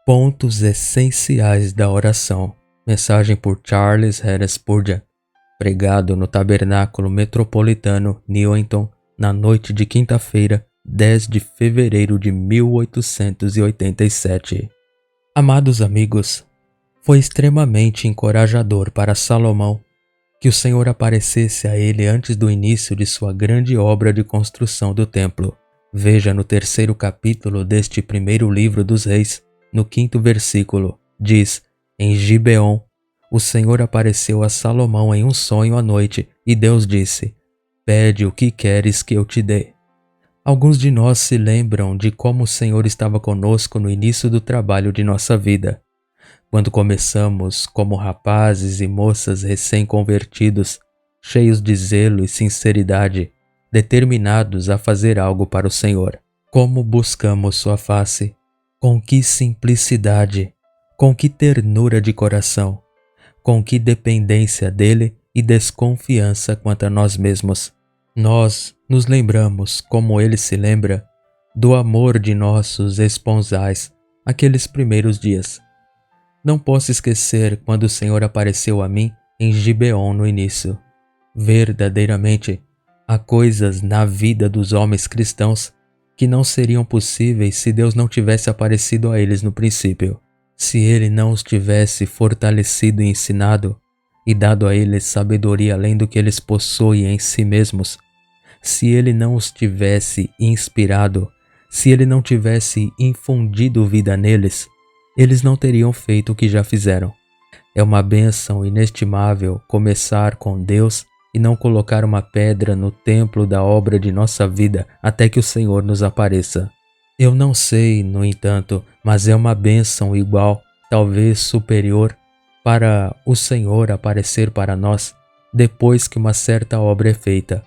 Pontos essenciais da oração. Mensagem por Charles Haddon Spurgeon, pregado no Tabernáculo Metropolitano Newington, na noite de quinta-feira, 10 de fevereiro de 1887. Amados amigos, foi extremamente encorajador para Salomão que o Senhor aparecesse a ele antes do início de sua grande obra de construção do templo. Veja no terceiro capítulo deste primeiro livro dos Reis, no 5º versículo, diz: em Gibeon, o Senhor apareceu a Salomão em um sonho à noite, e Deus disse: pede o que queres que eu te dê. Alguns de nós se lembram de como o Senhor estava conosco no início do trabalho de nossa vida. Quando começamos como rapazes e moças recém-convertidos, cheios de zelo e sinceridade, determinados a fazer algo para o Senhor. Como buscamos sua face? Com que simplicidade, com que ternura de coração, com que dependência dele e desconfiança quanto a nós mesmos. Nós nos lembramos, como ele se lembra, do amor de nossos esponsais, aqueles primeiros dias. Não posso esquecer quando o Senhor apareceu a mim em Gibeon no início. Verdadeiramente, há coisas na vida dos homens cristãos que não seriam possíveis se Deus não tivesse aparecido a eles no princípio. Se Ele não os tivesse fortalecido e ensinado, e dado a eles sabedoria além do que eles possuem em si mesmos, se Ele não os tivesse inspirado, se Ele não tivesse infundido vida neles, eles não teriam feito o que já fizeram. É uma bênção inestimável começar com Deus e não colocar uma pedra no templo da obra de nossa vida até que o Senhor nos apareça. Eu não sei, no entanto, mas é uma bênção igual, talvez superior, para o Senhor aparecer para nós depois que uma certa obra é feita.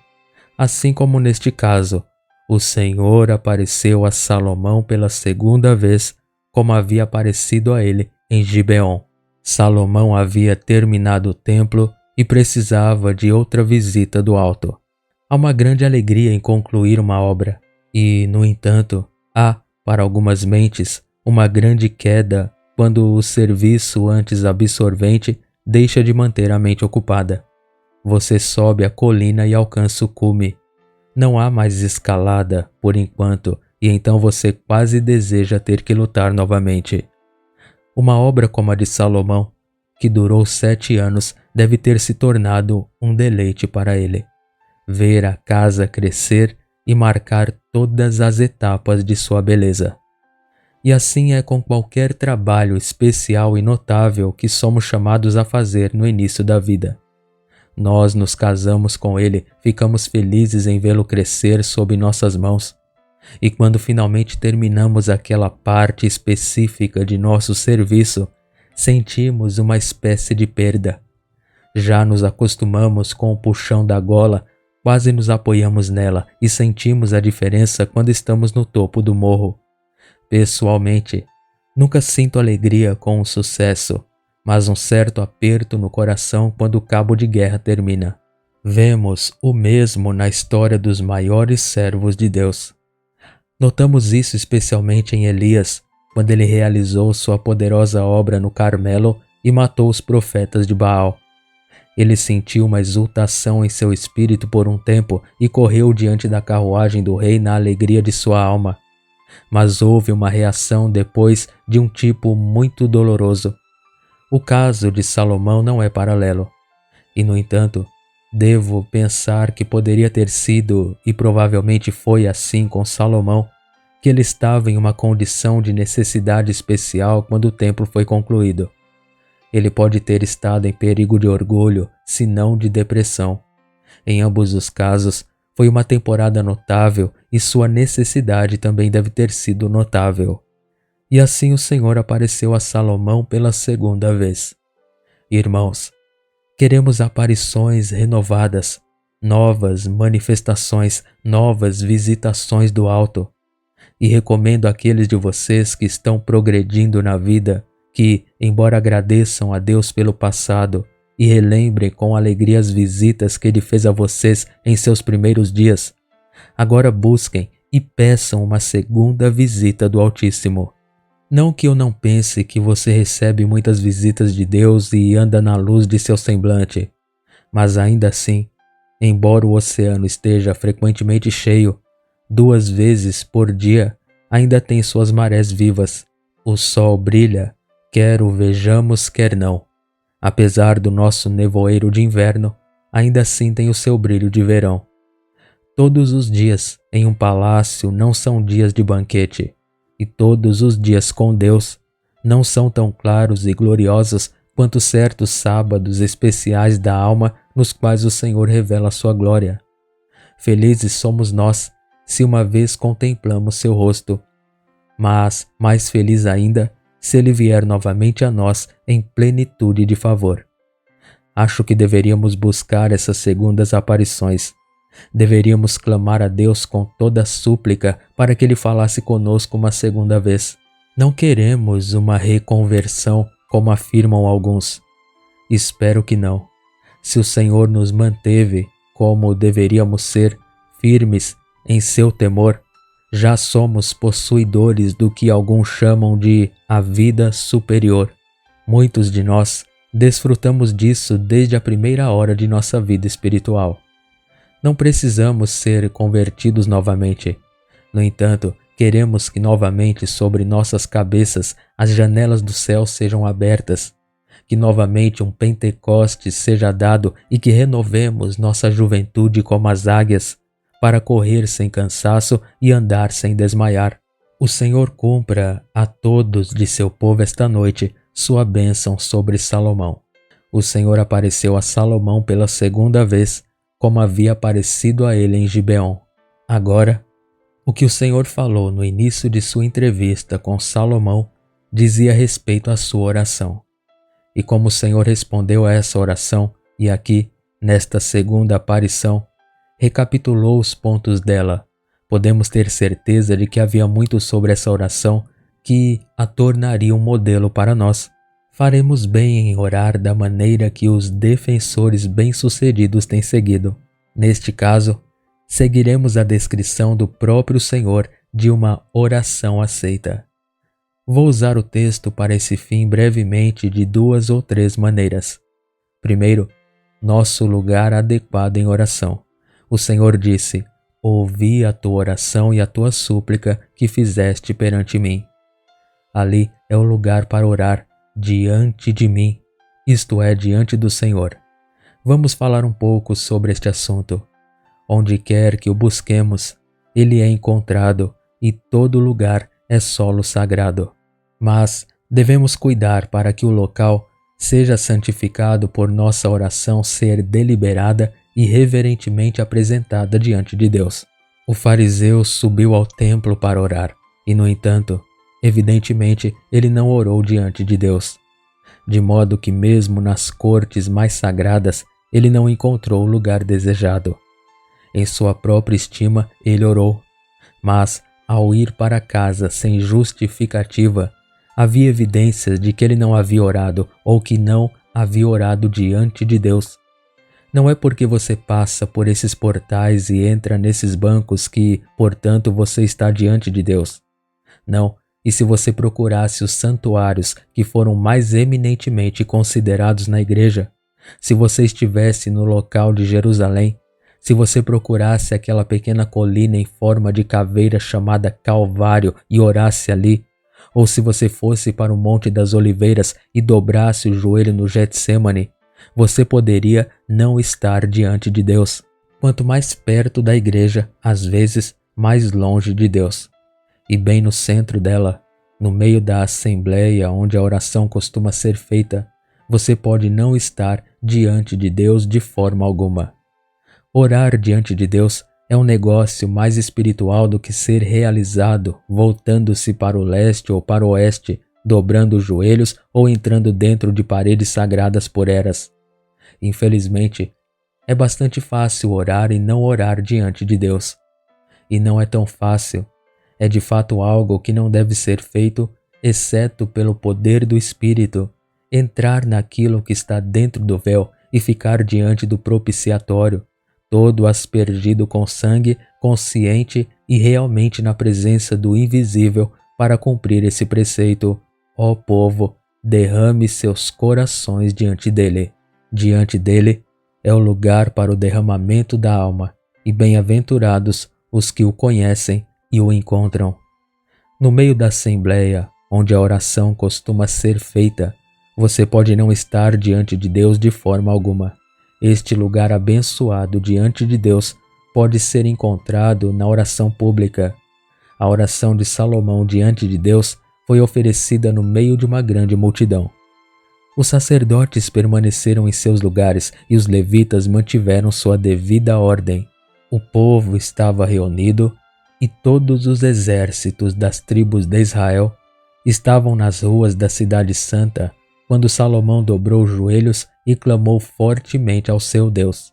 Assim como neste caso, o Senhor apareceu a Salomão pela segunda vez, como havia aparecido a ele em Gibeon. Salomão havia terminado o templo e precisava de outra visita do alto. Há uma grande alegria em concluir uma obra e, no entanto, há, para algumas mentes, uma grande queda quando o serviço antes absorvente deixa de manter a mente ocupada. Você sobe a colina e alcança o cume. Não há mais escalada, por enquanto, e então você quase deseja ter que lutar novamente. Uma obra como a de Salomão, que durou 7 anos, deve ter se tornado um deleite para ele. Ver a casa crescer e marcar todas as etapas de sua beleza. E assim é com qualquer trabalho especial e notável que somos chamados a fazer no início da vida. Nós nos casamos com ele, ficamos felizes em vê-lo crescer sob nossas mãos. E quando finalmente terminamos aquela parte específica de nosso serviço, sentimos uma espécie de perda. Já nos acostumamos com o puxão da gola, quase nos apoiamos nela e sentimos a diferença quando estamos no topo do morro. Pessoalmente, nunca sinto alegria com o sucesso, mas um certo aperto no coração quando o cabo de guerra termina. Vemos o mesmo na história dos maiores servos de Deus. Notamos isso especialmente em Elias, quando ele realizou sua poderosa obra no Carmelo e matou os profetas de Baal. Ele sentiu uma exultação em seu espírito por um tempo e correu diante da carruagem do rei na alegria de sua alma. Mas houve uma reação depois de um tipo muito doloroso. O caso de Salomão não é paralelo. E, no entanto, devo pensar que poderia ter sido, e provavelmente foi assim com Salomão, que ele estava em uma condição de necessidade especial quando o templo foi concluído. Ele pode ter estado em perigo de orgulho, se não de depressão. Em ambos os casos, foi uma temporada notável e sua necessidade também deve ter sido notável. E assim o Senhor apareceu a Salomão pela segunda vez. Irmãos, queremos aparições renovadas, novas manifestações, novas visitações do alto. E recomendo àqueles de vocês que estão progredindo na vida que, embora agradeçam a Deus pelo passado e relembrem com alegria as visitas que Ele fez a vocês em seus primeiros dias, agora busquem e peçam uma segunda visita do Altíssimo. Não que eu não pense que você recebe muitas visitas de Deus e anda na luz de seu semblante, mas ainda assim, embora o oceano esteja frequentemente cheio, 2 vezes por dia, ainda tem suas marés vivas. O sol brilha, quer o vejamos, quer não. Apesar do nosso nevoeiro de inverno, ainda assim tem o seu brilho de verão. Todos os dias em um palácio não são dias de banquete, e todos os dias com Deus não são tão claros e gloriosos quanto certos sábados especiais da alma nos quais o Senhor revela sua glória. Felizes somos nós se uma vez contemplamos seu rosto, mas mais feliz ainda se ele vier novamente a nós em plenitude de favor. Acho que deveríamos buscar essas segundas aparições. Deveríamos clamar a Deus com toda a súplica para que Ele falasse conosco uma segunda vez. Não queremos uma reconversão, como afirmam alguns. Espero que não. Se o Senhor nos manteve, como deveríamos ser, firmes em seu temor, já somos possuidores do que alguns chamam de a vida superior. Muitos de nós desfrutamos disso desde a primeira hora de nossa vida espiritual. Não precisamos ser convertidos novamente. No entanto, queremos que novamente sobre nossas cabeças as janelas do céu sejam abertas, que novamente um Pentecostes seja dado e que renovemos nossa juventude como as águias, para correr sem cansaço e andar sem desmaiar. O Senhor cumpra a todos de seu povo esta noite sua bênção sobre Salomão. O Senhor apareceu a Salomão pela segunda vez, como havia aparecido a ele em Gibeon. Agora, o que o Senhor falou no início de sua entrevista com Salomão dizia respeito à sua oração. E como o Senhor respondeu a essa oração, e aqui, nesta segunda aparição, recapitulou os pontos dela, podemos ter certeza de que havia muito sobre essa oração que a tornaria um modelo para nós. Faremos bem em orar da maneira que os defensores bem-sucedidos têm seguido. Neste caso, seguiremos a descrição do próprio Senhor de uma oração aceita. Vou usar o texto para esse fim brevemente de 2 ou 3 maneiras. Primeiro, nosso lugar adequado em oração. O Senhor disse: ouvi a tua oração e a tua súplica que fizeste perante mim. Ali é o lugar para orar diante de mim, isto é, diante do Senhor. Vamos falar um pouco sobre este assunto. Onde quer que o busquemos, ele é encontrado e todo lugar é solo sagrado. Mas devemos cuidar para que o local seja santificado por nossa oração ser deliberada e reverentemente apresentada diante de Deus. O fariseu subiu ao templo para orar e, no entanto, evidentemente ele não orou diante de Deus. De modo que mesmo nas cortes mais sagradas ele não encontrou o lugar desejado. Em sua própria estima ele orou, mas ao ir para casa sem justificativa, havia evidências de que ele não havia orado ou que não havia orado diante de Deus. Não é porque você passa por esses portais e entra nesses bancos que, portanto, você está diante de Deus. Não, e se você procurasse os santuários que foram mais eminentemente considerados na igreja, se você estivesse no local de Jerusalém, se você procurasse aquela pequena colina em forma de caveira chamada Calvário e orasse ali, ou se você fosse para o Monte das Oliveiras e dobrasse o joelho no Getsêmani, você poderia não estar diante de Deus. Quanto mais perto da igreja, às vezes, mais longe de Deus. E bem no centro dela, no meio da assembleia onde a oração costuma ser feita, você pode não estar diante de Deus de forma alguma. Orar diante de Deus é um negócio mais espiritual do que ser realizado voltando-se para o leste ou para o oeste, dobrando os joelhos ou entrando dentro de paredes sagradas por eras. Infelizmente, é bastante fácil orar e não orar diante de Deus. E não é tão fácil. É de fato algo que não deve ser feito, exceto pelo poder do Espírito, entrar naquilo que está dentro do véu e ficar diante do propiciatório, todo aspergido com sangue, consciente e realmente na presença do invisível, para cumprir esse preceito. Ó povo, derrame seus corações diante dele. Diante dele é o lugar para o derramamento da alma, e bem-aventurados os que o conhecem e o encontram. No meio da assembleia, onde a oração costuma ser feita, você pode não estar diante de Deus de forma alguma. Este lugar abençoado diante de Deus pode ser encontrado na oração pública. A oração de Salomão diante de Deus foi oferecida no meio de uma grande multidão. Os sacerdotes permaneceram em seus lugares e os levitas mantiveram sua devida ordem. O povo estava reunido e todos os exércitos das tribos de Israel estavam nas ruas da cidade santa quando Salomão dobrou os joelhos e clamou fortemente ao seu Deus.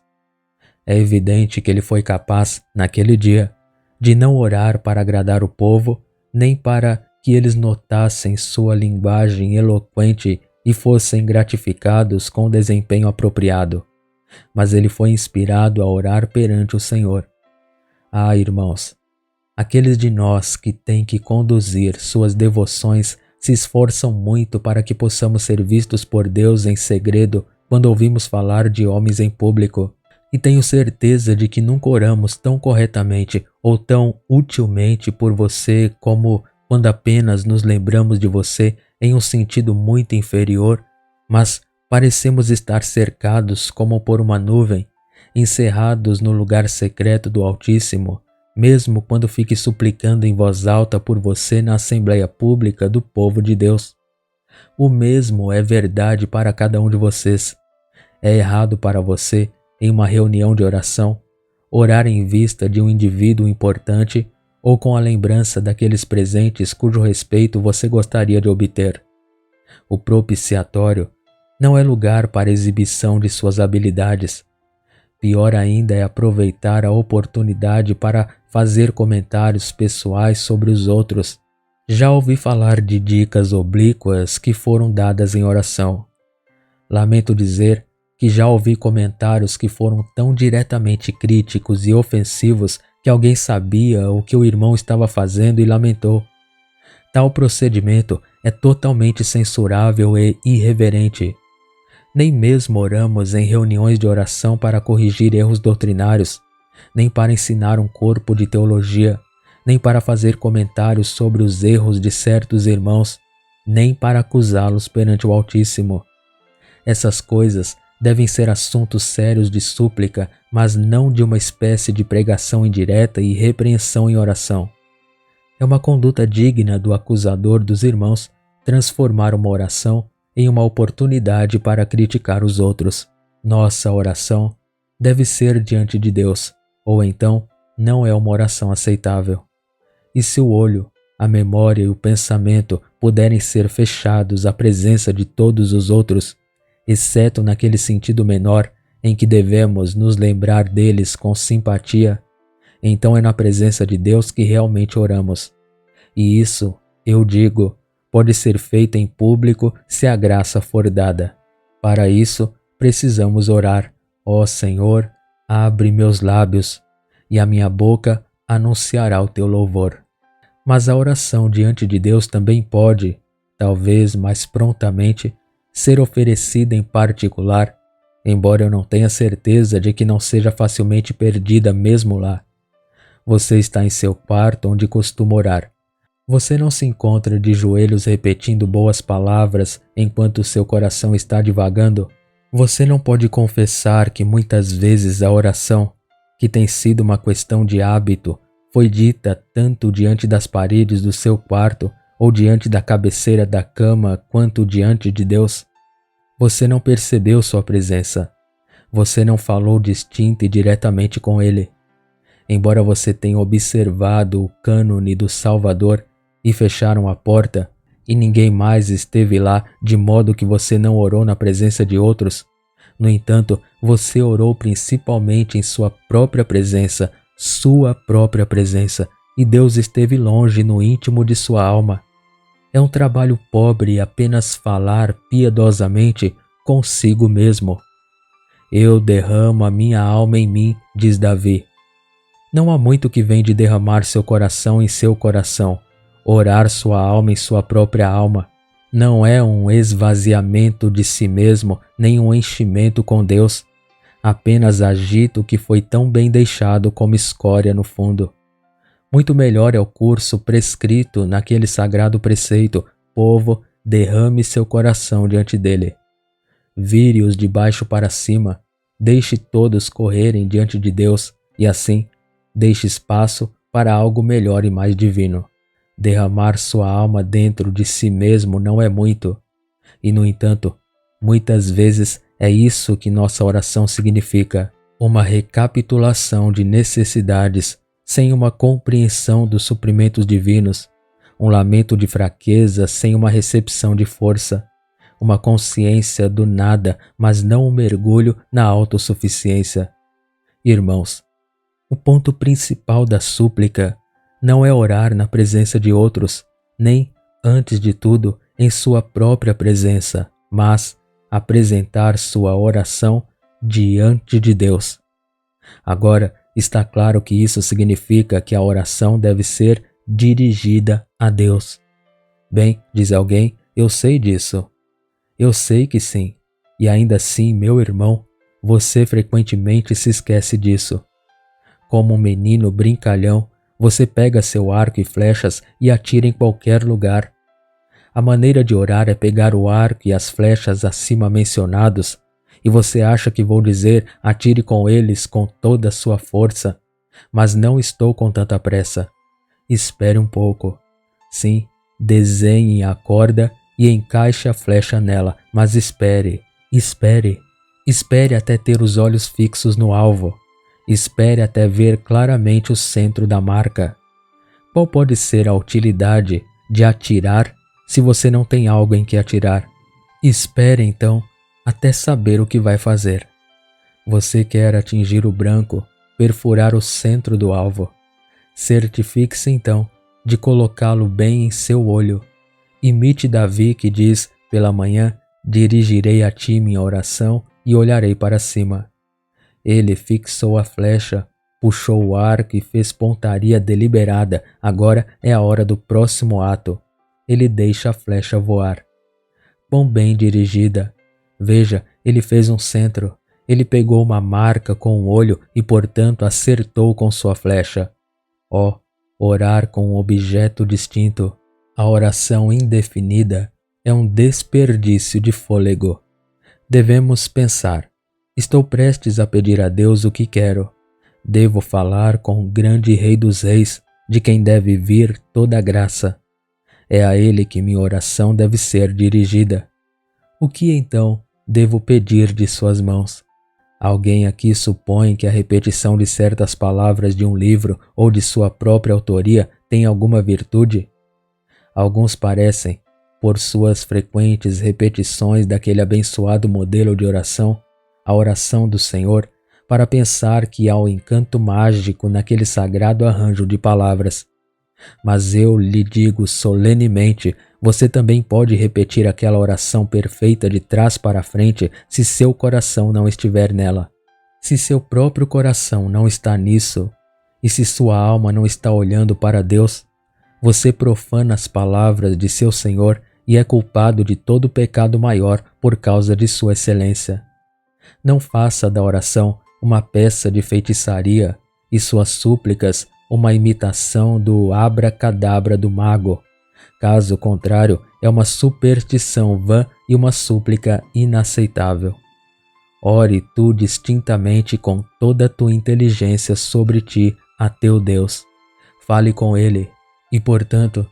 É evidente que ele foi capaz, naquele dia, de não orar para agradar o povo, nem para que eles notassem sua linguagem eloquente e fossem gratificados com o desempenho apropriado. Mas ele foi inspirado a orar perante o Senhor. Ah, irmãos, aqueles de nós que têm que conduzir suas devoções se esforçam muito para que possamos ser vistos por Deus em segredo quando ouvimos falar de homens em público. E tenho certeza de que nunca oramos tão corretamente ou tão utilmente por você como quando apenas nos lembramos de você em um sentido muito inferior, mas parecemos estar cercados como por uma nuvem, encerrados no lugar secreto do Altíssimo, mesmo quando fique suplicando em voz alta por você na Assembleia Pública do povo de Deus. O mesmo é verdade para cada um de vocês. É errado para você, em uma reunião de oração, orar em vista de um indivíduo importante ou com a lembrança daqueles presentes cujo respeito você gostaria de obter. O propiciatório não é lugar para exibição de suas habilidades. Pior ainda é aproveitar a oportunidade para fazer comentários pessoais sobre os outros. Já ouvi falar de dicas oblíquas que foram dadas em oração. Lamento dizer que já ouvi comentários que foram tão diretamente críticos e ofensivos que alguém sabia o que o irmão estava fazendo e lamentou. Tal procedimento é totalmente censurável e irreverente. Nem mesmo oramos em reuniões de oração para corrigir erros doutrinários, nem para ensinar um corpo de teologia, nem para fazer comentários sobre os erros de certos irmãos, nem para acusá-los perante o Altíssimo. Essas coisas devem ser assuntos sérios de súplica, mas não de uma espécie de pregação indireta e repreensão em oração. É uma conduta digna do acusador dos irmãos transformar uma oração em uma oportunidade para criticar os outros. Nossa oração deve ser diante de Deus, ou então não é uma oração aceitável. E se o olho, a memória e o pensamento puderem ser fechados à presença de todos os outros, exceto naquele sentido menor em que devemos nos lembrar deles com simpatia, então é na presença de Deus que realmente oramos. E isso, eu digo, pode ser feito em público se a graça for dada. Para isso, precisamos orar. Ó Senhor, abre meus lábios, e a minha boca anunciará o teu louvor. Mas a oração diante de Deus também pode, talvez mais prontamente, ser oferecida em particular, embora eu não tenha certeza de que não seja facilmente perdida mesmo lá. Você está em seu quarto onde costuma orar. Você não se encontra de joelhos repetindo boas palavras enquanto seu coração está divagando? Você não pode confessar que muitas vezes a oração, que tem sido uma questão de hábito, foi dita tanto diante das paredes do seu quarto ou diante da cabeceira da cama quanto diante de Deus? Você não percebeu sua presença. Você não falou distinta e diretamente com Ele. Embora você tenha observado o cânone do Salvador e fecharam a porta, e ninguém mais esteve lá, de modo que você não orou na presença de outros. No entanto, você orou principalmente em sua própria presença, e Deus esteve longe no íntimo de sua alma. É um trabalho pobre apenas falar piedosamente consigo mesmo. Eu derramo a minha alma em mim, diz Davi. Não há muito que vem de derramar seu coração em seu coração, Orar sua alma em sua própria alma não é um esvaziamento de si mesmo, nem um enchimento com Deus. Apenas agita o que foi tão bem deixado como escória no fundo. Muito melhor é o curso prescrito naquele sagrado preceito: povo, derrame seu coração diante dele. Vire-os de baixo para cima, deixe todos correrem diante de Deus e assim deixe espaço para algo melhor e mais divino. Derramar sua alma dentro de si mesmo não é muito, e no entanto, muitas vezes é isso que nossa oração significa: uma recapitulação de necessidades sem uma compreensão dos suprimentos divinos, um lamento de fraqueza sem uma recepção de força, uma consciência do nada, mas não um mergulho na autossuficiência. Irmãos, o ponto principal da súplica não é orar na presença de outros, nem, antes de tudo, em sua própria presença, mas apresentar sua oração diante de Deus. Agora, está claro que isso significa que a oração deve ser dirigida a Deus. Bem, diz alguém, eu sei disso. Eu sei que sim, e ainda assim, meu irmão, você frequentemente se esquece disso. Como um menino brincalhão, você pega seu arco e flechas e atira em qualquer lugar. A maneira de orar é pegar o arco e as flechas acima mencionados, e você acha que vou dizer atire com eles com toda a sua força, mas não estou com tanta pressa. Espere um pouco. Sim, desenhe a corda e encaixe a flecha nela, mas espere, espere. Espere até ter os olhos fixos no alvo. Espere até ver claramente o centro da marca. Qual pode ser a utilidade de atirar se você não tem algo em que atirar? Espere então até saber o que vai fazer. Você quer atingir o branco, perfurar o centro do alvo. Certifique-se então de colocá-lo bem em seu olho. Imite Davi que diz: pela manhã dirigirei a ti minha oração e olharei para cima. Ele fixou a flecha, puxou o arco e fez pontaria deliberada. Agora é a hora do próximo ato. Ele deixa a flecha voar. Quão bem dirigida! Veja, ele fez um centro. Ele pegou uma marca com o olho e, portanto, acertou com sua flecha. Oh, orar com um objeto distinto. A oração indefinida é um desperdício de fôlego. Devemos pensar: estou prestes a pedir a Deus o que quero. Devo falar com o grande Rei dos Reis, de quem deve vir toda a graça. É a Ele que minha oração deve ser dirigida. O que então devo pedir de suas mãos? Alguém aqui supõe que a repetição de certas palavras de um livro ou de sua própria autoria tem alguma virtude? Alguns parecem, por suas frequentes repetições daquele abençoado modelo de oração, a oração do Senhor, para pensar que há um encanto mágico naquele sagrado arranjo de palavras. Mas eu lhe digo solenemente, você também pode repetir aquela oração perfeita de trás para frente se seu coração não estiver nela. Se seu próprio coração não está nisso, e se sua alma não está olhando para Deus, você profana as palavras de seu Senhor e é culpado de todo pecado maior por causa de sua excelência. Não faça da oração uma peça de feitiçaria e suas súplicas uma imitação do abracadabra do mago. Caso contrário, é uma superstição vã e uma súplica inaceitável. Ore tu distintamente com toda a tua inteligência sobre ti a teu Deus. Fale com Ele e, portanto,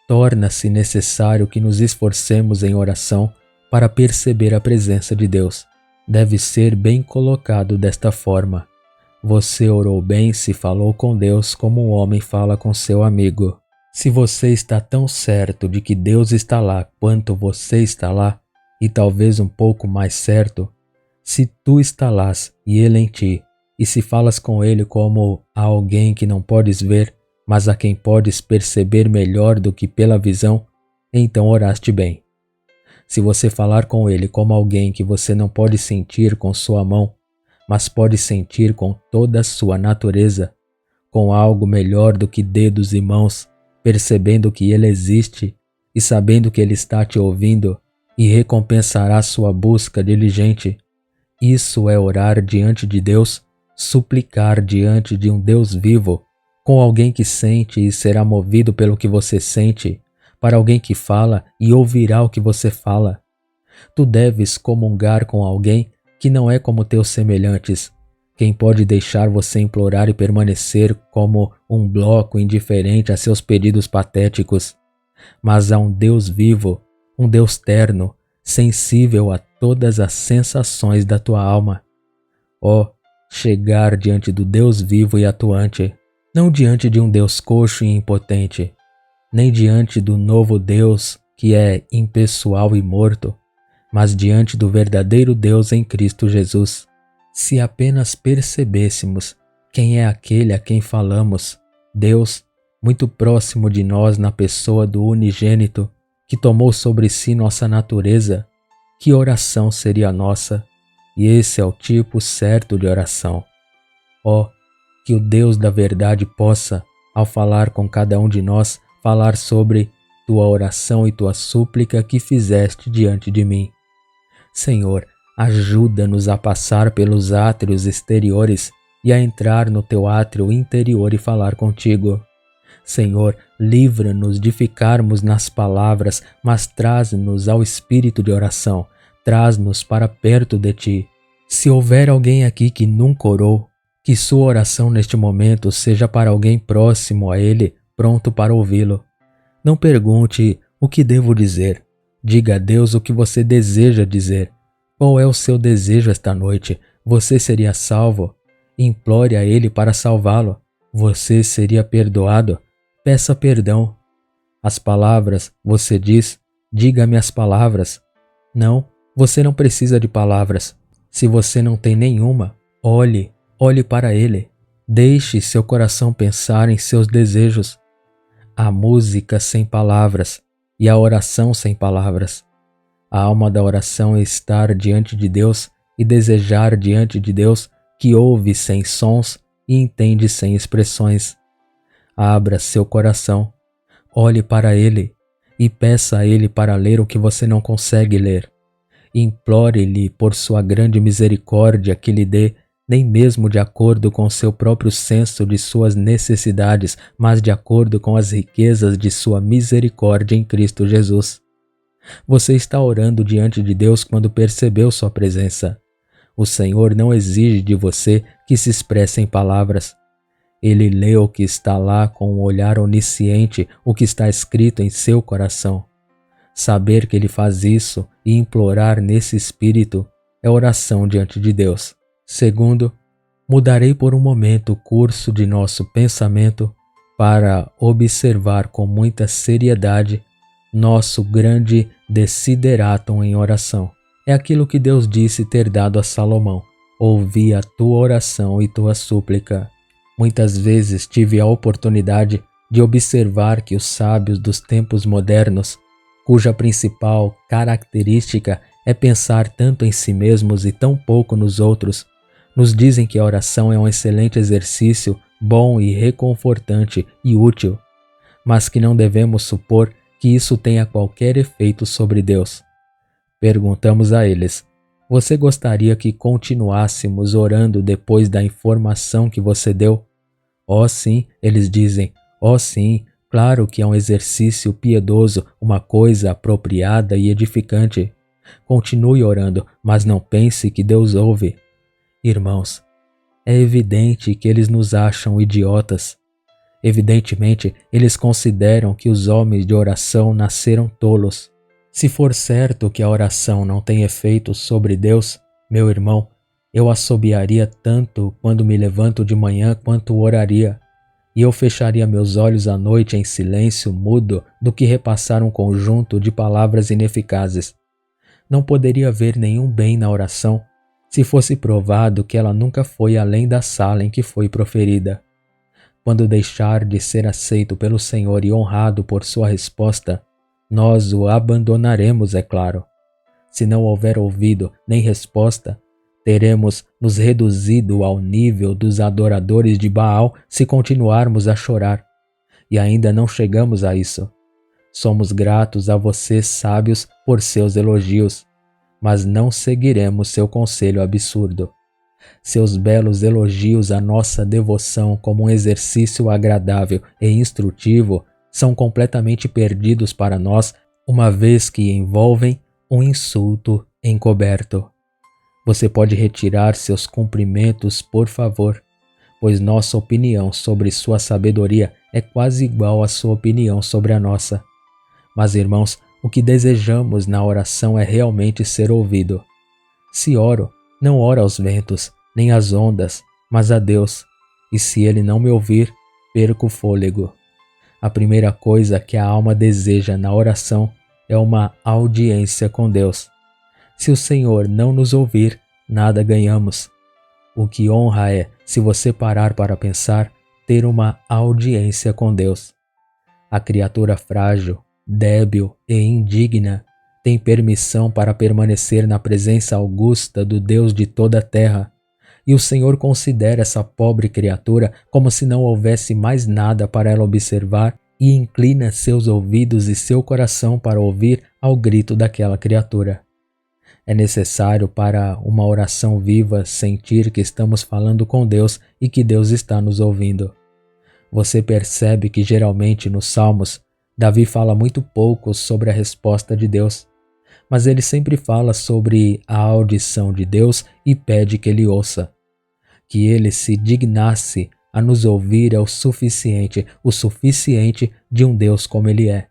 torna-se necessário que nos esforcemos em oração para perceber a presença de Deus. Deve ser bem colocado desta forma: você orou bem se falou com Deus como um homem fala com seu amigo. Se você está tão certo de que Deus está lá quanto você está lá, e talvez um pouco mais certo, se tu está lá e Ele em ti, e se falas com Ele como a alguém que não podes ver, mas a quem podes perceber melhor do que pela visão, então oraste bem. Se você falar com Ele como alguém que você não pode sentir com sua mão, mas pode sentir com toda a sua natureza, com algo melhor do que dedos e mãos, percebendo que Ele existe e sabendo que Ele está te ouvindo e recompensará sua busca diligente. Isso é orar diante de Deus, suplicar diante de um Deus vivo, com alguém que sente e será movido pelo que você sente, para alguém que fala e ouvirá o que você fala. Tu deves comungar com alguém que não é como teus semelhantes, quem pode deixar você implorar e permanecer como um bloco indiferente a seus pedidos patéticos, mas a um Deus vivo, um Deus terno, sensível a todas as sensações da tua alma. Ó, chegar diante do Deus vivo e atuante, não diante de um Deus coxo e impotente, nem diante do novo Deus que é impessoal e morto, mas diante do verdadeiro Deus em Cristo Jesus. Se apenas percebêssemos quem é aquele a quem falamos, Deus, muito próximo de nós na pessoa do unigênito, que tomou sobre si nossa natureza, que oração seria nossa? E esse é o tipo certo de oração. Ó, que o Deus da verdade possa, ao falar com cada um de nós, falar sobre tua oração e tua súplica que fizeste diante de mim. Senhor, ajuda-nos a passar pelos átrios exteriores e a entrar no teu átrio interior e falar contigo. Senhor, livra-nos de ficarmos nas palavras, mas traz-nos ao espírito de oração, traz-nos para perto de ti. Se houver alguém aqui que nunca orou, que sua oração neste momento seja para alguém próximo a ele, pronto para ouvi-lo. Não pergunte o que devo dizer. Diga a Deus o que você deseja dizer. Qual é o seu desejo esta noite? Você seria salvo? Implore a Ele para salvá-lo. Você seria perdoado? Peça perdão. As palavras, você diz, diga-me as palavras. Não, você não precisa de palavras. Se você não tem nenhuma, olhe para Ele. Deixe seu coração pensar em seus desejos. A música sem palavras e a oração sem palavras. A alma da oração é estar diante de Deus e desejar diante de Deus que ouve sem sons e entende sem expressões. Abra seu coração, olhe para Ele e peça a Ele para ler o que você não consegue ler. Implore-lhe por sua grande misericórdia que lhe dê, nem mesmo de acordo com seu próprio senso de suas necessidades, mas de acordo com as riquezas de sua misericórdia em Cristo Jesus. Você está orando diante de Deus quando percebeu sua presença. O Senhor não exige de você que se expresse em palavras. Ele lê o que está lá com um olhar onisciente, o que está escrito em seu coração. Saber que Ele faz isso e implorar nesse espírito é oração diante de Deus. Segundo, mudarei por um momento o curso de nosso pensamento para observar com muita seriedade nosso grande desideratum em oração. É aquilo que Deus disse ter dado a Salomão. Ouvi a tua oração e tua súplica. Muitas vezes tive a oportunidade de observar que os sábios dos tempos modernos, cuja principal característica é pensar tanto em si mesmos e tão pouco nos outros, nos dizem que a oração é um excelente exercício, bom e reconfortante e útil, mas que não devemos supor que isso tenha qualquer efeito sobre Deus. Perguntamos a eles: você gostaria que continuássemos orando depois da informação que você deu? Oh sim, eles dizem, oh sim, claro que é um exercício piedoso, uma coisa apropriada e edificante. Continue orando, mas não pense que Deus ouve. Irmãos, é evidente que eles nos acham idiotas. Evidentemente, eles consideram que os homens de oração nasceram tolos. Se for certo que a oração não tem efeito sobre Deus, meu irmão, eu assobiaria tanto quando me levanto de manhã quanto oraria, e eu fecharia meus olhos à noite em silêncio mudo do que repassar um conjunto de palavras ineficazes. Não poderia haver nenhum bem na oração se fosse provado que ela nunca foi além da sala em que foi proferida. Quando deixar de ser aceito pelo Senhor e honrado por sua resposta, nós o abandonaremos, é claro. Se não houver ouvido nem resposta, teremos nos reduzido ao nível dos adoradores de Baal se continuarmos a chorar. e ainda não chegamos a isso. Somos gratos a vocês, sábios, por seus elogios, mas não seguiremos seu conselho absurdo. Seus belos elogios à nossa devoção como um exercício agradável e instrutivo são completamente perdidos para nós, uma vez que envolvem um insulto encoberto. Você pode retirar seus cumprimentos, por favor, pois nossa opinião sobre sua sabedoria é quase igual à sua opinião sobre a nossa. Mas, irmãos, o que desejamos na oração é realmente ser ouvido. Se oro, não oro aos ventos, nem às ondas, mas a Deus. E se Ele não me ouvir, perco o fôlego. A primeira coisa que a alma deseja na oração é uma audiência com Deus. Se o Senhor não nos ouvir, nada ganhamos. O que honra é, se você parar para pensar, ter uma audiência com Deus. A criatura frágil, débil e indigna tem permissão para permanecer na presença augusta do Deus de toda a terra, e o Senhor considera essa pobre criatura como se não houvesse mais nada para ela observar e inclina seus ouvidos e seu coração para ouvir ao grito daquela criatura. É necessário para uma oração viva sentir que estamos falando com Deus e que Deus está nos ouvindo. Você percebe que geralmente nos Salmos, Davi fala muito pouco sobre a resposta de Deus, mas ele sempre fala sobre a audição de Deus e pede que ele ouça. Que ele se dignasse a nos ouvir é o suficiente de um Deus como ele é.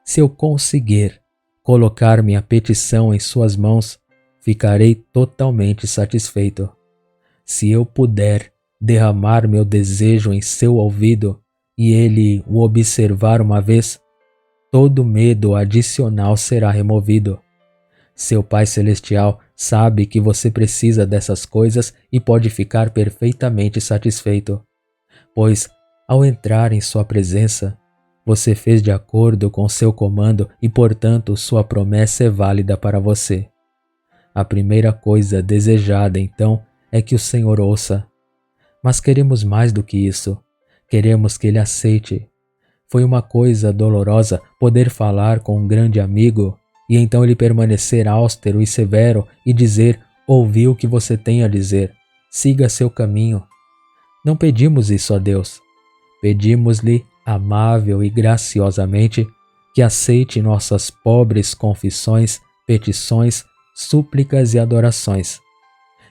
Se eu conseguir colocar minha petição em suas mãos, ficarei totalmente satisfeito. Se eu puder derramar meu desejo em seu ouvido e ele o observar uma vez, todo medo adicional será removido. Seu Pai Celestial sabe que você precisa dessas coisas e pode ficar perfeitamente satisfeito, pois, ao entrar em sua presença, você fez de acordo com seu comando e, portanto, sua promessa é válida para você. A primeira coisa desejada, então, é que o Senhor ouça. Mas queremos mais do que isso. Queremos que Ele aceite. Foi uma coisa dolorosa poder falar com um grande amigo e então ele permanecer austero e severo e dizer: ouvi o que você tem a dizer, siga seu caminho. Não pedimos isso a Deus. Pedimos-lhe amável e graciosamente que aceite nossas pobres confissões, petições, súplicas e adorações.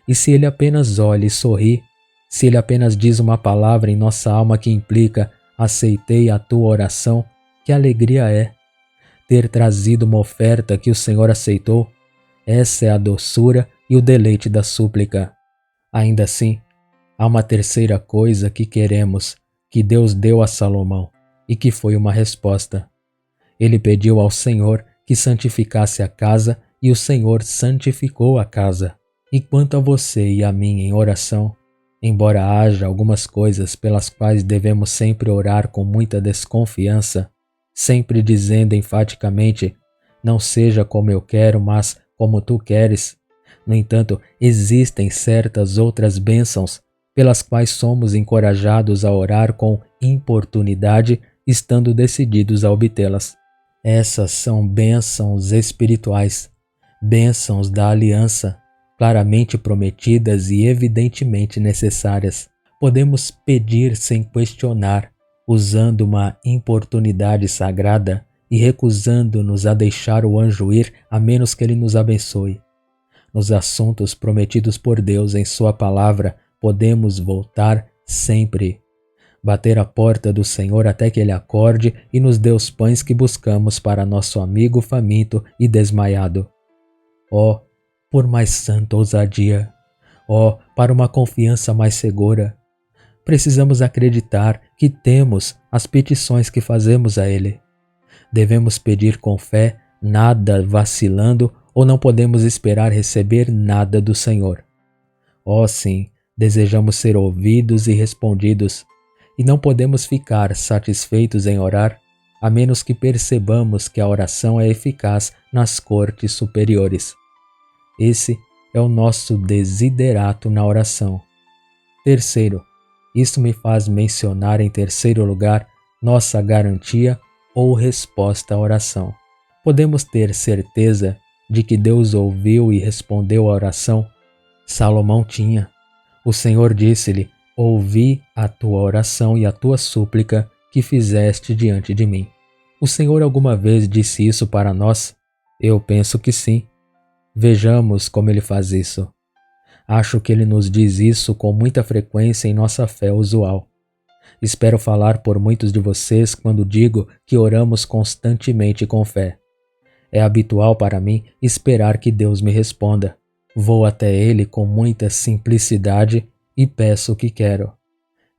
E se ele apenas olha e sorri, se ele apenas diz uma palavra em nossa alma que implica: aceitei a tua oração, que alegria é ter trazido uma oferta que o Senhor aceitou. Essa é a doçura e o deleite da súplica. Ainda assim, há uma terceira coisa que queremos, que Deus deu a Salomão, e que foi uma resposta. Ele pediu ao Senhor que santificasse a casa, e o Senhor santificou a casa. E quanto a você e a mim em oração, embora haja algumas coisas pelas quais devemos sempre orar com muita desconfiança, sempre dizendo enfaticamente: não seja como eu quero, mas como tu queres. No entanto, existem certas outras bênçãos pelas quais somos encorajados a orar com importunidade, estando decididos a obtê-las. Essas são bênçãos espirituais, bênçãos da aliança, claramente prometidas e evidentemente necessárias. Podemos pedir sem questionar, usando uma importunidade sagrada e recusando-nos a deixar o anjo ir a menos que ele nos abençoe. Nos assuntos prometidos por Deus em sua palavra, podemos voltar sempre, bater a porta do Senhor até que ele acorde e nos dê os pães que buscamos para nosso amigo faminto e desmaiado. Oh, por mais santa ousadia! Oh, para uma confiança mais segura! Precisamos acreditar que temos as petições que fazemos a Ele. Devemos pedir com fé, nada vacilando, ou não podemos esperar receber nada do Senhor. Oh sim, desejamos ser ouvidos e respondidos, e não podemos ficar satisfeitos em orar, a menos que percebamos que a oração é eficaz nas cortes superiores. Esse é o nosso desiderato na oração. Terceiro, isso me faz mencionar em terceiro lugar nossa garantia ou resposta à oração. Podemos ter certeza de que Deus ouviu e respondeu à oração? Salomão tinha. O Senhor disse-lhe: ouvi a tua oração e a tua súplica que fizeste diante de mim. O Senhor alguma vez disse isso para nós? Eu penso que sim. Vejamos como ele faz isso. Acho que ele nos diz isso com muita frequência em nossa fé usual. Espero falar por muitos de vocês quando digo que oramos constantemente com fé. É habitual para mim esperar que Deus me responda. Vou até Ele com muita simplicidade e peço o que quero.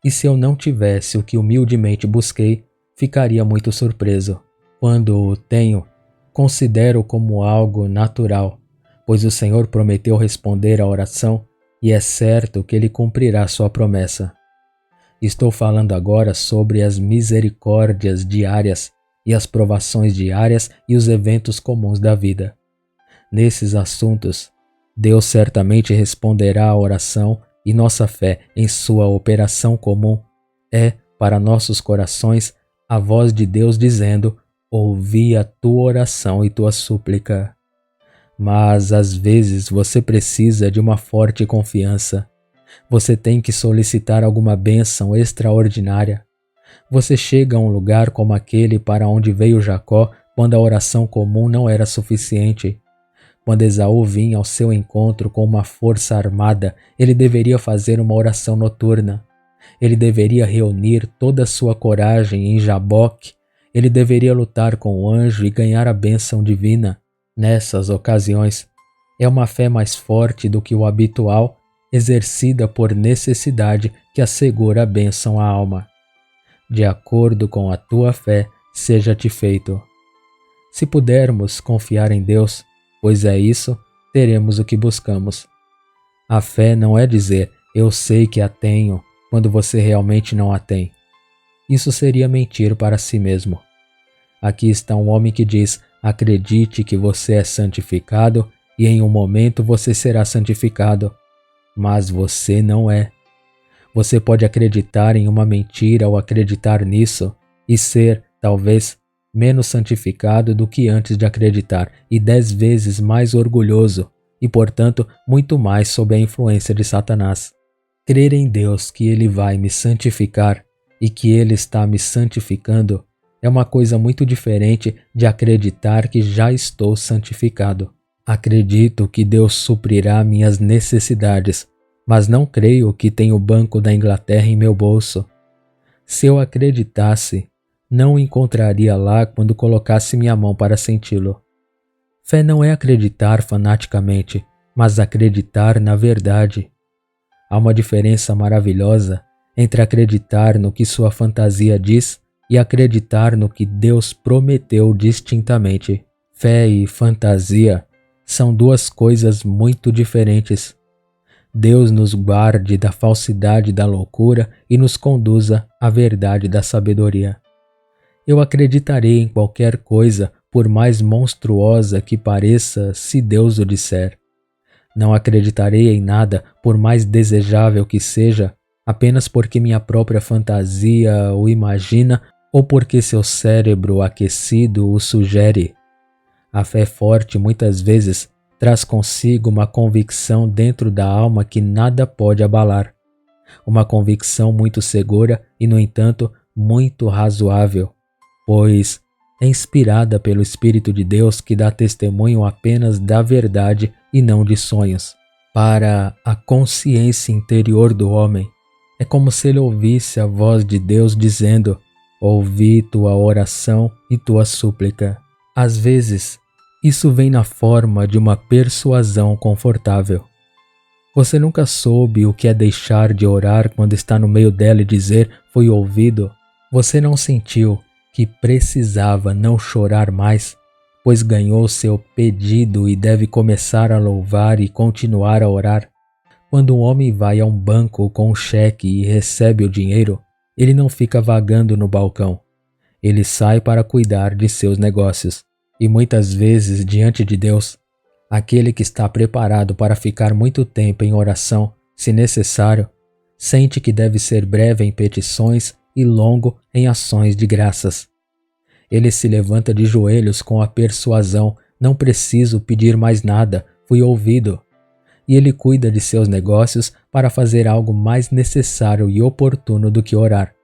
E se eu não tivesse o que humildemente busquei, ficaria muito surpreso. Quando o tenho, considero como algo natural, pois o Senhor prometeu responder à oração e é certo que Ele cumprirá sua promessa. Estou falando agora sobre as misericórdias diárias e as provações diárias e os eventos comuns da vida. Nesses assuntos, Deus certamente responderá à oração e nossa fé em sua operação comum é, para nossos corações, a voz de Deus dizendo: ouvi a tua oração e tua súplica. Mas às vezes você precisa de uma forte confiança. Você tem que solicitar alguma bênção extraordinária. Você chega a um lugar como aquele para onde veio Jacó quando a oração comum não era suficiente. Quando Esaú vinha ao seu encontro com uma força armada, ele deveria fazer uma oração noturna. Ele deveria reunir toda a sua coragem em Jaboque. Ele deveria lutar com o anjo e ganhar a bênção divina. Nessas ocasiões, é uma fé mais forte do que o habitual, exercida por necessidade, que assegura a bênção à alma. De acordo com a tua fé, seja-te feito. Se pudermos confiar em Deus, pois é isso, teremos o que buscamos. A fé não é dizer, eu sei que a tenho, quando você realmente não a tem. Isso seria mentir para si mesmo. Aqui está um homem que diz, acredite que você é santificado e em um momento você será santificado. Mas você não é. Você pode acreditar em uma mentira ou acreditar nisso e ser, talvez, menos santificado do que antes de acreditar e 10 vezes mais orgulhoso e, portanto, muito mais sob a influência de Satanás. Crer em Deus que Ele vai me santificar e que Ele está me santificando é uma coisa muito diferente de acreditar que já estou santificado. Acredito que Deus suprirá minhas necessidades, mas não creio que tenho o Banco da Inglaterra em meu bolso. Se eu acreditasse, não o encontraria lá quando colocasse minha mão para senti-lo. Fé não é acreditar fanaticamente, mas acreditar na verdade. Há uma diferença maravilhosa entre acreditar no que sua fantasia diz e acreditar no que Deus prometeu distintamente. Fé e fantasia são duas coisas muito diferentes. Deus nos guarde da falsidade da loucura e nos conduza à verdade da sabedoria. Eu acreditarei em qualquer coisa, por mais monstruosa que pareça, se Deus o disser. Não acreditarei em nada, por mais desejável que seja, apenas porque minha própria fantasia o imagina ou porque seu cérebro aquecido o sugere. A fé forte muitas vezes traz consigo uma convicção dentro da alma que nada pode abalar. Uma convicção muito segura e, no entanto, muito razoável, pois é inspirada pelo Espírito de Deus que dá testemunho apenas da verdade e não de sonhos. Para a consciência interior do homem, é como se ele ouvisse a voz de Deus dizendo: ouvi tua oração e tua súplica. Às vezes, isso vem na forma de uma persuasão confortável. Você nunca soube o que é deixar de orar quando está no meio dela e dizer, fui ouvido? Você não sentiu que precisava não chorar mais, pois ganhou seu pedido e deve começar a louvar e continuar a orar? Quando um homem vai a um banco com um cheque e recebe o dinheiro, ele não fica vagando no balcão. Ele sai para cuidar de seus negócios. E muitas vezes, diante de Deus, aquele que está preparado para ficar muito tempo em oração, se necessário, sente que deve ser breve em petições e longo em ações de graças. Ele se levanta de joelhos com a persuasão: não preciso pedir mais nada, fui ouvido. E ele cuida de seus negócios para fazer algo mais necessário e oportuno do que orar,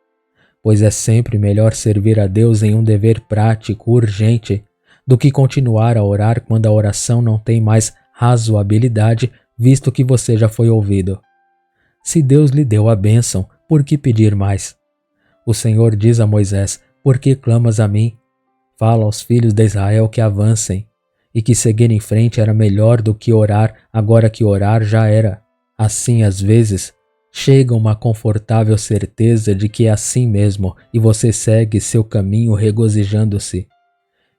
pois é sempre melhor servir a Deus em um dever prático, urgente, do que continuar a orar quando a oração não tem mais razoabilidade, visto que você já foi ouvido. Se Deus lhe deu a bênção, por que pedir mais? O Senhor diz a Moisés: por que clamas a mim? Fala aos filhos de Israel que avancem, e que seguir em frente era melhor do que orar, agora que orar já era. Assim, às vezes, chega uma confortável certeza de que é assim mesmo e você segue seu caminho regozijando-se.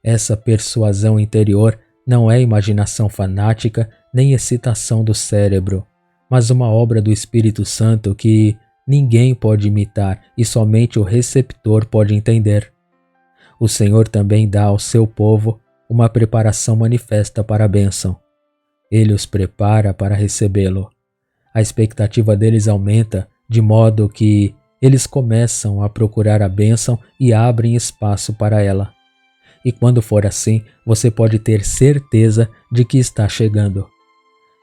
Essa persuasão interior não é imaginação fanática nem excitação do cérebro, mas uma obra do Espírito Santo que ninguém pode imitar e somente o receptor pode entender. O Senhor também dá ao seu povo uma preparação manifesta para a bênção. Ele os prepara para recebê-lo. A expectativa deles aumenta, de modo que eles começam a procurar a bênção e abrem espaço para ela. E quando for assim, você pode ter certeza de que está chegando.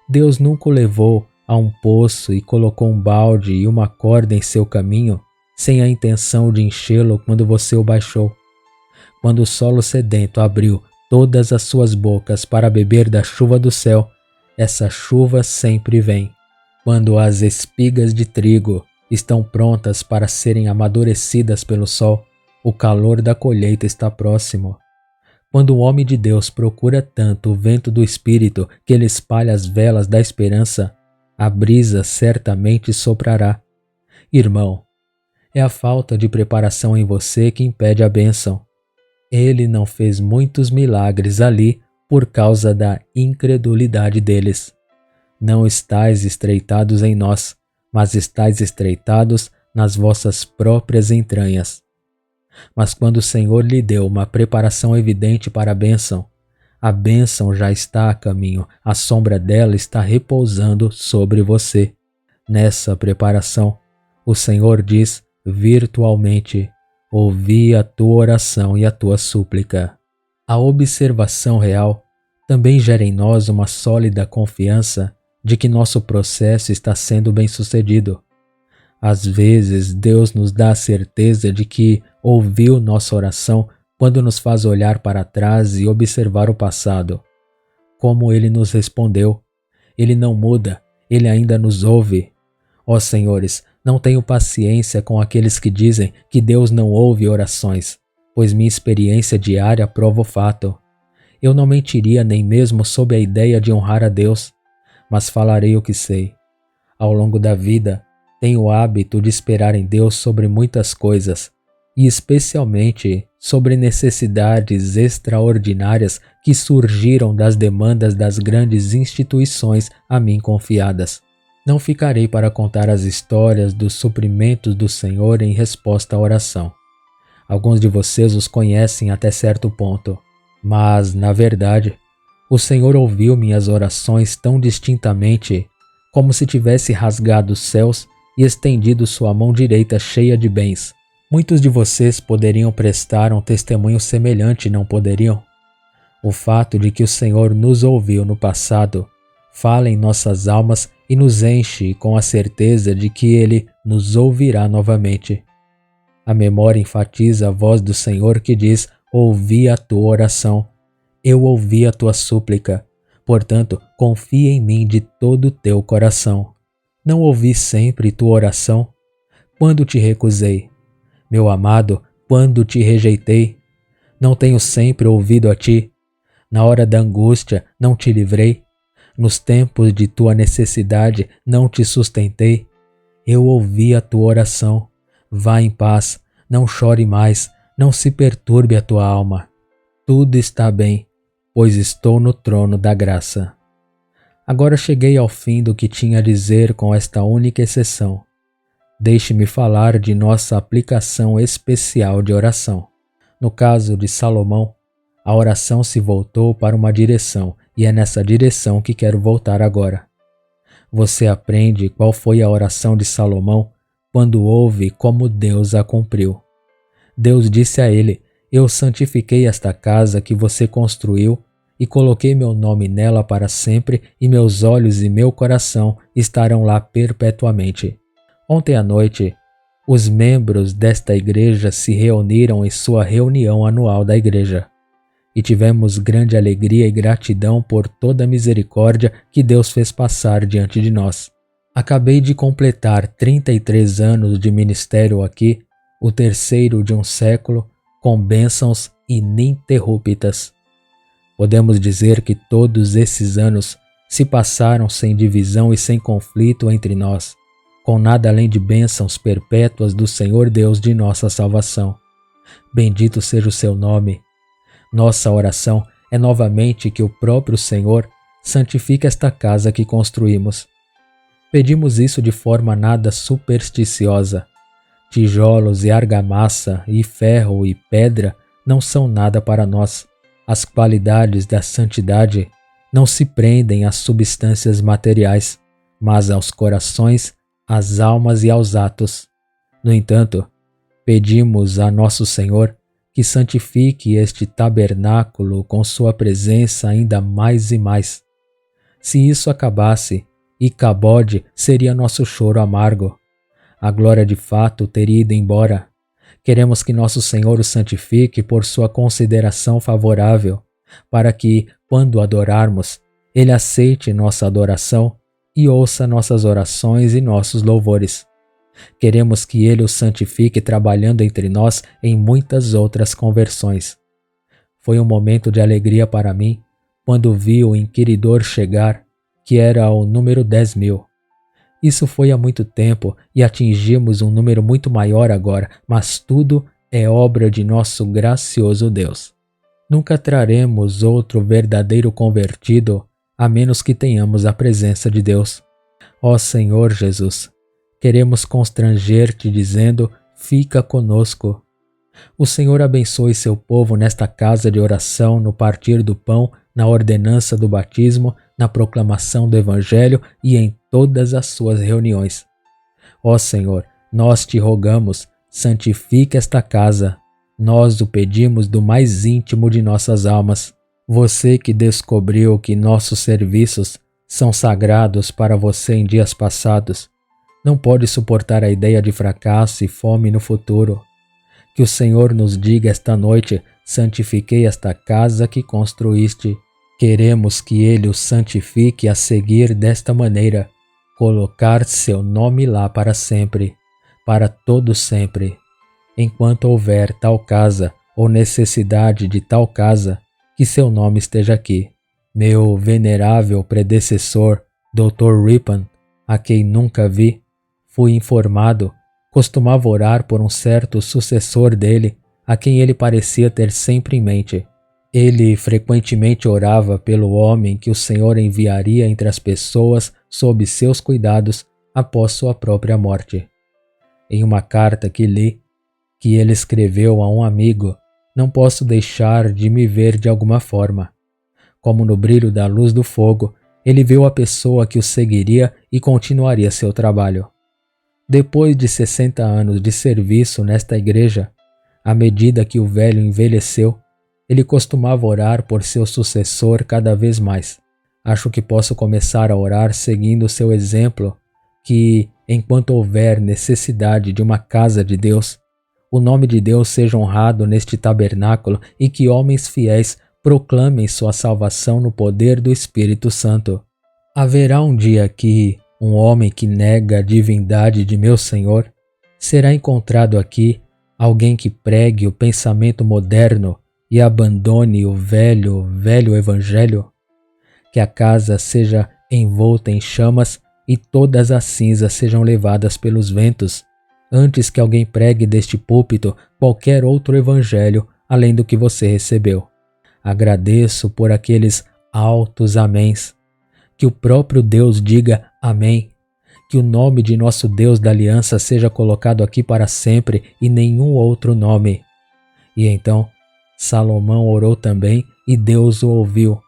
Deus nunca o levou a um poço e colocou um balde e uma corda em seu caminho, sem a intenção de enchê-lo quando você o baixou. Quando o solo sedento abriu todas as suas bocas para beber da chuva do céu, essa chuva sempre vem. Quando as espigas de trigo estão prontas para serem amadurecidas pelo sol, o calor da colheita está próximo. Quando o homem de Deus procura tanto o vento do Espírito que ele espalha as velas da esperança, a brisa certamente soprará. Irmão, é a falta de preparação em você que impede a bênção. Ele não fez muitos milagres ali por causa da incredulidade deles. Não estáis estreitados em nós, mas estáis estreitados nas vossas próprias entranhas. Mas quando o Senhor lhe deu uma preparação evidente para a bênção já está a caminho, a sombra dela está repousando sobre você. Nessa preparação, o Senhor diz virtualmente: ouvi a tua oração e a tua súplica. A observação real também gera em nós uma sólida confiança de que nosso processo está sendo bem-sucedido. Às vezes, Deus nos dá a certeza de que ouviu nossa oração quando nos faz olhar para trás e observar o passado. Como Ele nos respondeu. Ele não muda, Ele ainda nos ouve. Ó senhores, não tenho paciência com aqueles que dizem que Deus não ouve orações, pois minha experiência diária prova o fato. Eu não mentiria nem mesmo sob a ideia de honrar a Deus, mas falarei o que sei. Ao longo da vida, tenho o hábito de esperar em Deus sobre muitas coisas, e especialmente sobre necessidades extraordinárias que surgiram das demandas das grandes instituições a mim confiadas. Não ficarei para contar as histórias dos suprimentos do Senhor em resposta à oração. Alguns de vocês os conhecem até certo ponto, mas, na verdade, o Senhor ouviu minhas orações tão distintamente como se tivesse rasgado os céus e estendido sua mão direita cheia de bens. Muitos de vocês poderiam prestar um testemunho semelhante, não poderiam? O fato de que o Senhor nos ouviu no passado fala em nossas almas e nos enche com a certeza de que Ele nos ouvirá novamente. A memória enfatiza a voz do Senhor que diz: ouvi a tua oração, eu ouvi a tua súplica, portanto, confia em mim de todo o teu coração. Não ouvi sempre tua oração? Quando te recusei? Meu amado, quando te rejeitei? Não tenho sempre ouvido a ti? Na hora da angústia, não te livrei? Nos tempos de tua necessidade, não te sustentei? Eu ouvi a tua oração. Vá em paz, não chore mais, não se perturbe a tua alma. Tudo está bem, pois estou no trono da graça. Agora cheguei ao fim do que tinha a dizer com esta única exceção. Deixe-me falar de nossa aplicação especial de oração. No caso de Salomão, a oração se voltou para uma direção, e é nessa direção que quero voltar agora. Você aprende qual foi a oração de Salomão quando ouve como Deus a cumpriu. Deus disse a ele: Eu santifiquei esta casa que você construiu e coloquei meu nome nela para sempre, e meus olhos e meu coração estarão lá perpetuamente. Ontem à noite, os membros desta igreja se reuniram em sua reunião anual da igreja. E tivemos grande alegria e gratidão por toda a misericórdia que Deus fez passar diante de nós. Acabei de completar 33 anos de ministério aqui, o terceiro de um século, com bênçãos ininterruptas. Podemos dizer que todos esses anos se passaram sem divisão e sem conflito entre nós, com nada além de bênçãos perpétuas do Senhor Deus de nossa salvação. Bendito seja o seu nome. Nossa oração é novamente que o próprio Senhor santifique esta casa que construímos. Pedimos isso de forma nada supersticiosa. Tijolos e argamassa e ferro e pedra não são nada para nós. As qualidades da santidade não se prendem às substâncias materiais, mas aos corações, às almas e aos atos. No entanto, pedimos a nosso Senhor que santifique este tabernáculo com sua presença ainda mais e mais. Se isso acabasse, Icabode seria nosso choro amargo. A glória de fato teria ido embora. Queremos que nosso Senhor o santifique por sua consideração favorável, para que, quando adorarmos, Ele aceite nossa adoração e ouça nossas orações e nossos louvores. Queremos que Ele o santifique trabalhando entre nós em muitas outras conversões. Foi um momento de alegria para mim quando vi o inquiridor chegar, que era o número 10.000. Isso foi há muito tempo e atingimos um número muito maior agora, mas tudo é obra de nosso gracioso Deus. Nunca traremos outro verdadeiro convertido a menos que tenhamos a presença de Deus. Ó Senhor Jesus, queremos constranger-te dizendo: fica conosco. O Senhor abençoe seu povo nesta casa de oração, no partir do pão, na ordenança do batismo, na proclamação do Evangelho e em todas as suas reuniões. Ó Senhor, nós te rogamos, santifique esta casa. Nós o pedimos do mais íntimo de nossas almas. Você que descobriu que nossos serviços são sagrados para você em dias passados, não pode suportar a ideia de fracasso e fome no futuro. Que o Senhor nos diga esta noite: santifiquei esta casa que construíste. Queremos que Ele o santifique a seguir desta maneira: colocar seu nome lá para sempre, para todo sempre. Enquanto houver tal casa ou necessidade de tal casa, que seu nome esteja aqui. Meu venerável predecessor, Dr. Ripon, a quem nunca vi, fui informado, costumava orar por um certo sucessor dele, a quem ele parecia ter sempre em mente. Ele frequentemente orava pelo homem que o Senhor enviaria entre as pessoas sob seus cuidados após sua própria morte. Em uma carta que li, que ele escreveu a um amigo, não posso deixar de me ver de alguma forma. Como no brilho da luz do fogo, ele viu a pessoa que o seguiria e continuaria seu trabalho. Depois de 60 anos de serviço nesta igreja, à medida que o velho envelheceu, ele costumava orar por seu sucessor cada vez mais. Acho que posso começar a orar seguindo seu exemplo, que, enquanto houver necessidade de uma casa de Deus, o nome de Deus seja honrado neste tabernáculo e que homens fiéis proclamem sua salvação no poder do Espírito Santo. Haverá um dia que um homem que nega a divindade de meu Senhor será encontrado aqui, alguém que pregue o pensamento moderno e abandone o velho evangelho. Que a casa seja envolta em chamas e todas as cinzas sejam levadas pelos ventos, antes que alguém pregue deste púlpito qualquer outro evangelho além do que você recebeu. Agradeço por aqueles altos améns. Que o próprio Deus diga amém. Que o nome de nosso Deus da aliança seja colocado aqui para sempre e nenhum outro nome. E então Salomão orou também e Deus o ouviu.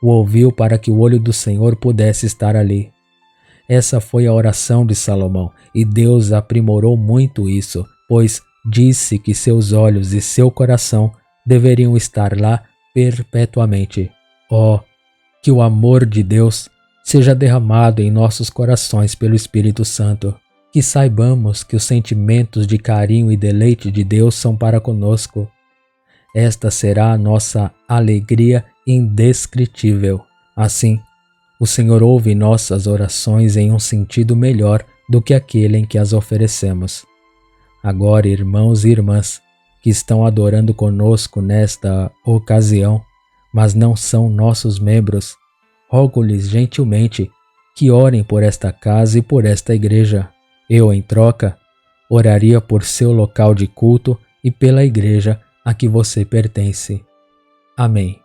O ouviu para que o olho do Senhor pudesse estar ali. Essa foi a oração de Salomão, e Deus aprimorou muito isso, pois disse que seus olhos e seu coração deveriam estar lá perpetuamente. Oh, que o amor de Deus seja derramado em nossos corações pelo Espírito Santo. Que saibamos que os sentimentos de carinho e deleite de Deus são para conosco. Esta será a nossa alegria indescritível. Assim, o Senhor ouve nossas orações em um sentido melhor do que aquele em que as oferecemos. Agora, irmãos e irmãs, que estão adorando conosco nesta ocasião, mas não são nossos membros, rogo-lhes gentilmente que orem por esta casa e por esta igreja. Eu, em troca, oraria por seu local de culto e pela igreja a que você pertence. Amém.